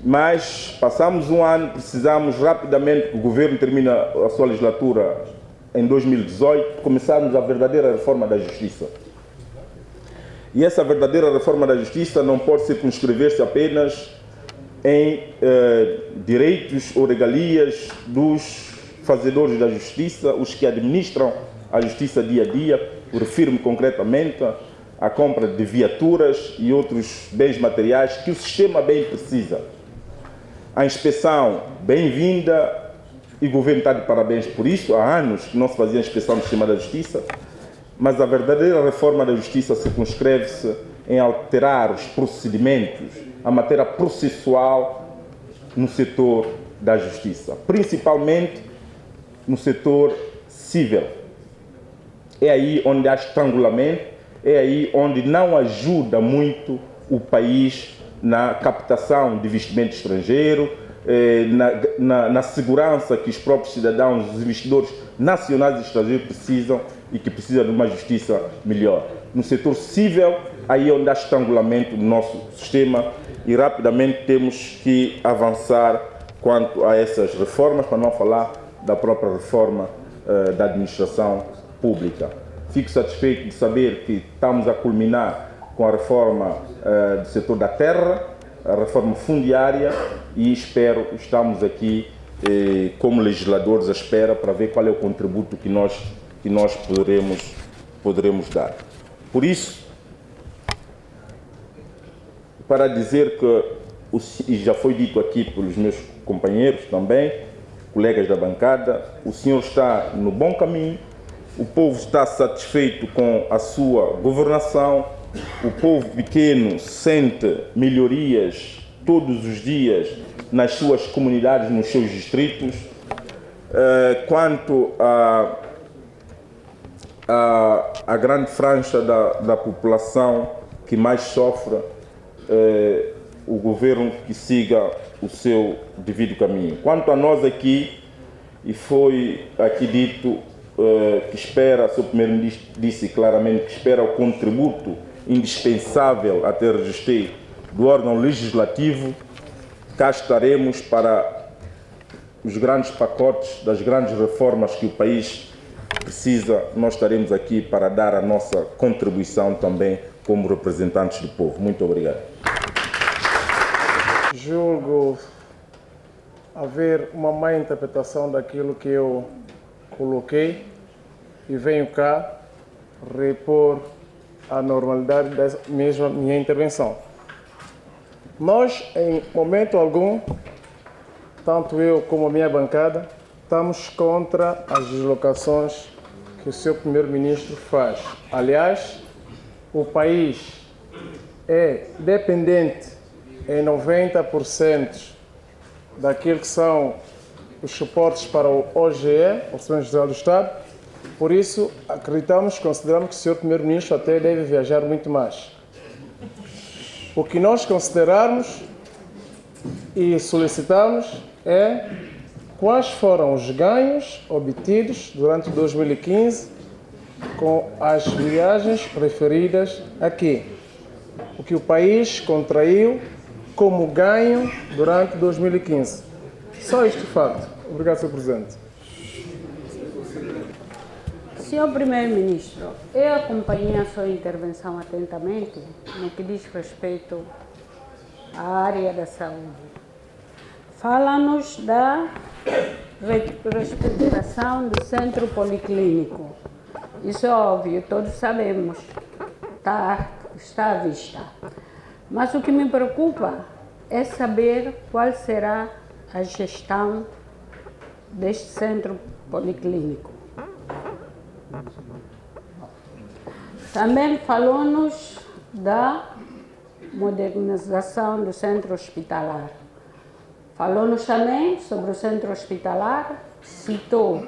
mas passamos um ano, precisamos rapidamente que o governo termine a sua legislatura em 2018, começarmos a verdadeira reforma da justiça. E essa verdadeira reforma da justiça não pode circunscrever-se apenas em direitos ou regalias dos fazedores da justiça, os que administram a justiça dia a dia. Refiro-me concretamente à compra de viaturas e outros bens materiais que o sistema bem precisa. A inspeção bem-vinda, e o governo está de parabéns por isso. Há anos que não se fazia inspeção do sistema da justiça, mas a verdadeira reforma da justiça circunscreve-se em alterar os procedimentos, a matéria processual no setor da justiça, principalmente no setor civil. É aí onde há estrangulamento, é aí onde não ajuda muito o país na captação de investimento estrangeiro, na segurança que os próprios cidadãos, os investidores nacionais e estrangeiros precisam e que precisam de uma justiça melhor. No setor civil, aí onde há estrangulamento do nosso sistema, e rapidamente temos que avançar quanto a essas reformas, para não falar da própria reforma da administração pública. Fico satisfeito de saber que estamos a culminar com a reforma do setor da terra, a reforma fundiária, e estamos aqui como legisladores à espera para ver qual é o contributo que nós poderemos dar. Por isso, para dizer que, e já foi dito aqui pelos meus companheiros também, colegas da bancada, o senhor está no bom caminho, o povo está satisfeito com a sua governação, o povo pequeno sente melhorias todos os dias nas suas comunidades, nos seus distritos. Quanto à grande franja da população que mais sofre, o governo que siga o seu devido caminho. Quanto a nós aqui, e foi aqui dito que espera, o Sr. Primeiro-Ministro disse claramente que espera o contributo indispensável até registro do órgão legislativo, cá estaremos para os grandes pacotes das grandes reformas que o país precisa. Nós estaremos aqui para dar a nossa contribuição também como representantes do povo. Muito obrigado. Julgo haver uma má interpretação daquilo que eu coloquei e venho cá repor a normalidade da mesma minha intervenção. Nós, em momento algum, tanto eu como a minha bancada, estamos contra as deslocações que o seu Primeiro-Ministro faz. Aliás, o país é dependente em 90% daquilo que são os suportes para o OGE, Orçamento Geral do Estado. Por isso, consideramos que o Sr. Primeiro-Ministro até deve viajar muito mais. O que nós consideramos e solicitamos é quais foram os ganhos obtidos durante 2015 com as viagens referidas aqui. O que o país contraiu como ganho durante 2015. Só este facto. Obrigado, Sr. Presidente. Senhor Primeiro-Ministro, eu acompanhei a sua intervenção atentamente no que diz respeito à área da saúde. Fala-nos da reestruturação do centro policlínico. Isso é óbvio, todos sabemos, está à vista. Mas o que me preocupa é saber qual será a gestão deste centro policlínico. Também falou-nos da modernização do centro hospitalar. Falou-nos também sobre o centro hospitalar, citou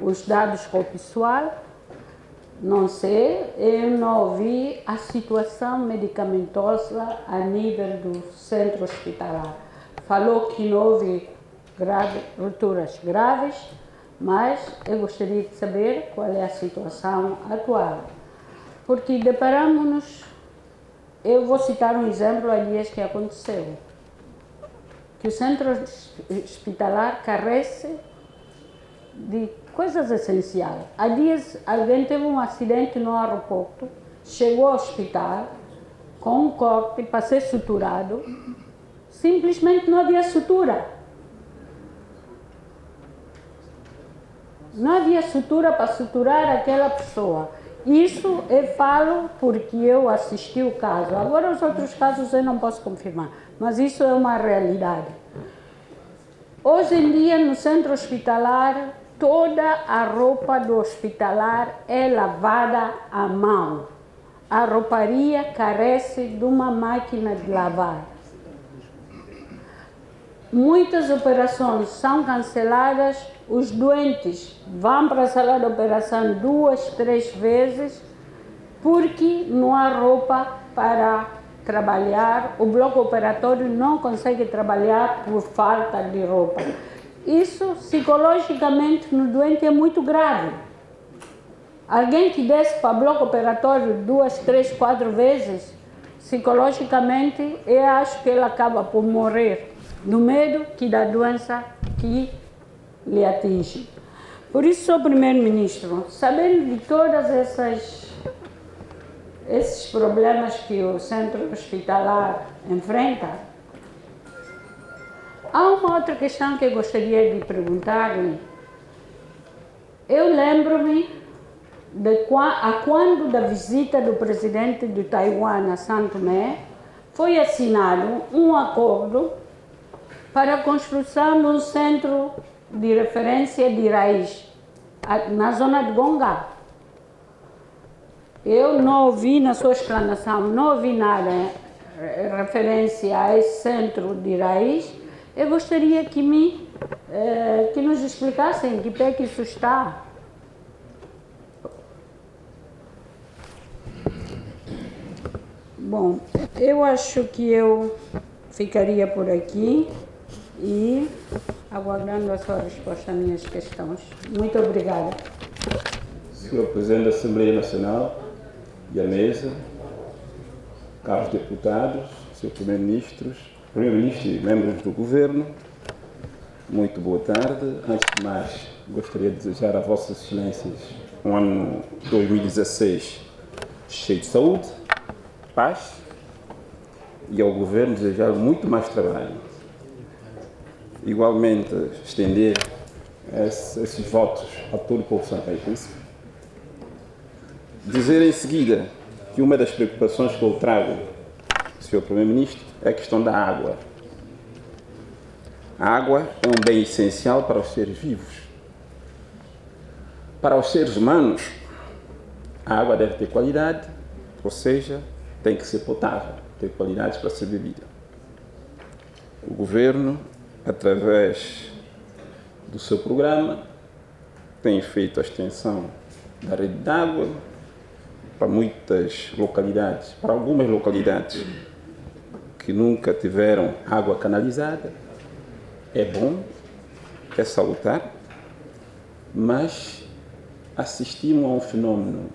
os dados com o pessoal. Não sei, eu não ouvi a situação medicamentosa a nível do centro hospitalar. Falou que não houve rupturas graves, mas eu gostaria de saber qual é a situação atual. Porque deparamos-nos, eu vou citar um exemplo, aliás, que aconteceu. Que o centro hospitalar carece de coisas essenciais. Há dias alguém teve um acidente no aeroporto, chegou ao hospital com um corte para ser suturado, simplesmente não havia sutura. Não havia sutura para suturar aquela pessoa. Isso eu falo porque eu assisti o caso. Agora os outros casos eu não posso confirmar, mas isso é uma realidade. Hoje em dia no centro hospitalar, toda a roupa do hospitalar é lavada à mão. A rouparia carece de uma máquina de lavar. Muitas operações são canceladas, os doentes vão para a sala de operação 2, 3 vezes, porque não há roupa para trabalhar, o bloco operatório não consegue trabalhar por falta de roupa. Isso, psicologicamente, no doente é muito grave. Alguém que desce para o bloco operatório 2, 3, 4 vezes, psicologicamente, eu acho que ele acaba por morrer do medo da doença que lhe atinge. Por isso, Sr. Primeiro-Ministro, sabendo de todas esses problemas que o centro hospitalar enfrenta, há uma outra questão que eu gostaria de perguntar-lhe. Eu lembro-me de quando da visita do presidente de Taiwan a São Tomé, foi assinado um acordo para a construção de um centro de referência de raiz na zona de Gongá. Eu não ouvi na sua explanação, não ouvi nada em referência a esse centro de raiz. Eu gostaria que nos explicassem em que pé que isso está. Bom, eu acho que eu ficaria por aqui e aguardando a sua resposta às minhas questões. Muito obrigada. Senhor Presidente da Assembleia Nacional e a mesa, caros deputados, Sr. Primeiro-Ministro e membros do Governo, muito boa tarde. Antes de mais, gostaria de desejar a Vossas Excelências um ano 2016 cheio de saúde, paz, e ao Governo desejar muito mais trabalho. Igualmente, estender esses votos a todo o povo Sampaio Príncipe. Dizer em seguida que uma das preocupações que eu trago, Sr. Primeiro-Ministro, é a questão da água. A água é um bem essencial para os seres vivos. Para os seres humanos, a água deve ter qualidade, ou seja, tem que ser potável, ter qualidade para ser bebida. O Governo, através do seu programa, tem feito a extensão da rede de água para muitas localidades, para algumas localidades que nunca tiveram água canalizada. É bom, é salutar, mas assistimos a um fenômeno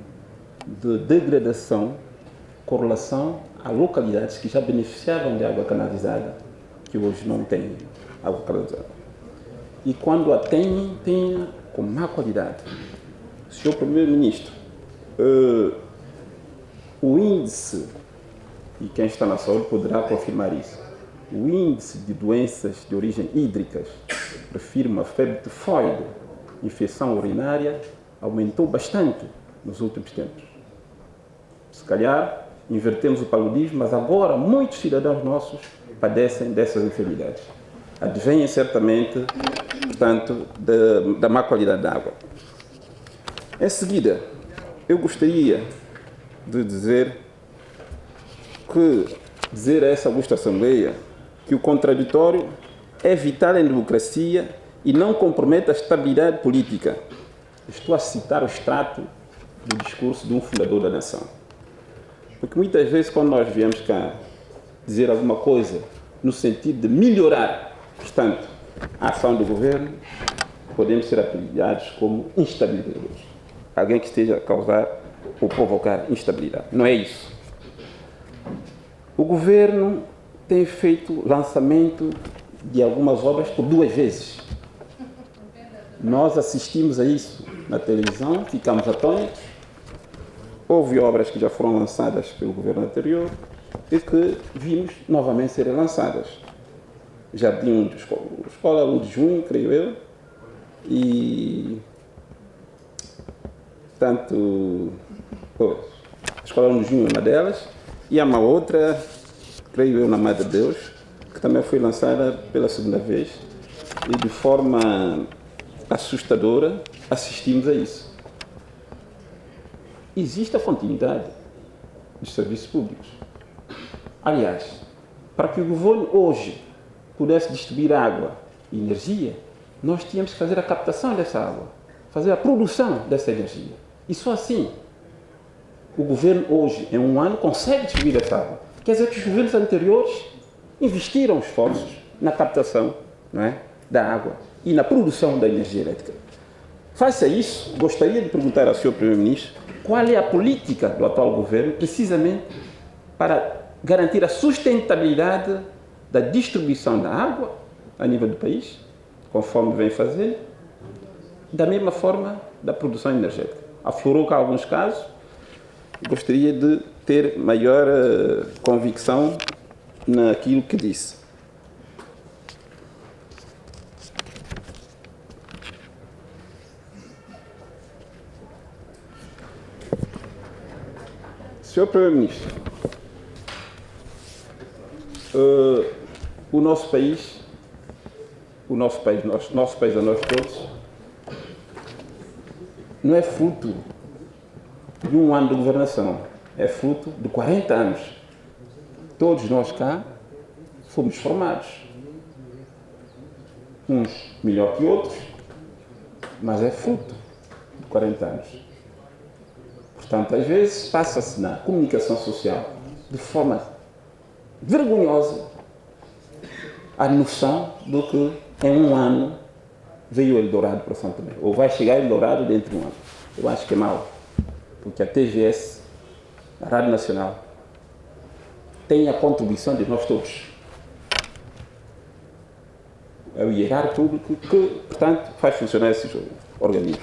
de degradação com relação a localidades que já beneficiavam de água canalizada, que hoje não têm água canalizada. E quando a têm, têm com má qualidade. Senhor Primeiro-Ministro, o índice, e quem está na saúde poderá confirmar isso, o índice de doenças de origem hídricas, refiro-me a febre tifoide, infecção urinária, aumentou bastante nos últimos tempos. Se calhar, invertemos o paludismo, mas agora muitos cidadãos nossos padecem dessas enfermidades. Advêm certamente, portanto, da má qualidade da água. Em seguida, eu gostaria de dizer a essa augusta Assembleia que o contraditório é vital em democracia e não compromete a estabilidade política. Estou a citar o extrato do discurso de um fundador da nação. Porque muitas vezes, quando nós viemos cá dizer alguma coisa no sentido de melhorar, portanto, a ação do governo, podemos ser apelidados como instabilizadores. Alguém que esteja a causar ou provocar instabilidade. Não é isso. O governo tem feito lançamento de algumas obras por 2 vezes. Nós assistimos a isso na televisão, ficamos atônitos. Houve obras que já foram lançadas pelo governo anterior e que vimos novamente serem lançadas. Jardim de Escola 1 de Junho, creio eu, e tanto a Escola 1 de Junho é uma delas, e há uma outra, creio eu, na Madre Deus, que também foi lançada pela 2ª vez, e de forma assustadora assistimos a isso. Existe a continuidade dos serviços públicos. Aliás, para que o governo hoje pudesse distribuir água e energia, nós tínhamos que fazer a captação dessa água, fazer a produção dessa energia. E só assim o governo hoje, em um ano, consegue distribuir essa água. Quer dizer que os governos anteriores investiram esforços na captação, não é, da água e na produção da energia elétrica. Face a isso, gostaria de perguntar ao Sr. Primeiro-Ministro qual é a política do atual governo, precisamente para garantir a sustentabilidade da distribuição da água a nível do país, conforme vem fazendo, da mesma forma da produção energética. Aflorou cá alguns casos, gostaria de ter maior convicção naquilo que disse. Senhor Primeiro-Ministro, o nosso país a nós todos, não é fruto de um ano de governação, é fruto de 40 anos. Todos nós cá fomos formados. Uns melhor que outros, mas é fruto de 40 anos. Portanto, às vezes passa-se na comunicação social de forma vergonhosa a noção do que em um ano veio o Eldorado para São Tomé, ou vai chegar o Eldorado dentro de um ano. Eu acho que é mau, porque a TVS, a Rádio Nacional, tem a contribuição de nós todos. É o hierarca público que, portanto, faz funcionar esses organismos.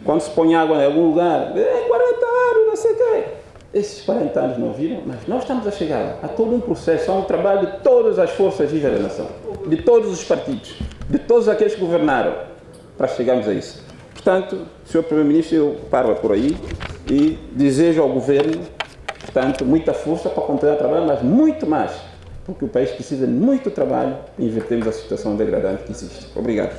Quando se põe água em algum lugar, 40 anos, não sei o quê. Esses 40 anos não viram, mas nós estamos a chegar a todo um processo, a um trabalho de todas as forças vivas da nação, de todos os partidos, de todos aqueles que governaram, para chegarmos a isso. Portanto, Sr. Primeiro-Ministro, eu paro por aí e desejo ao Governo, portanto, muita força para continuar a trabalhar, mas muito mais, porque o país precisa de muito trabalho e invertermos a situação degradante que existe. Obrigado.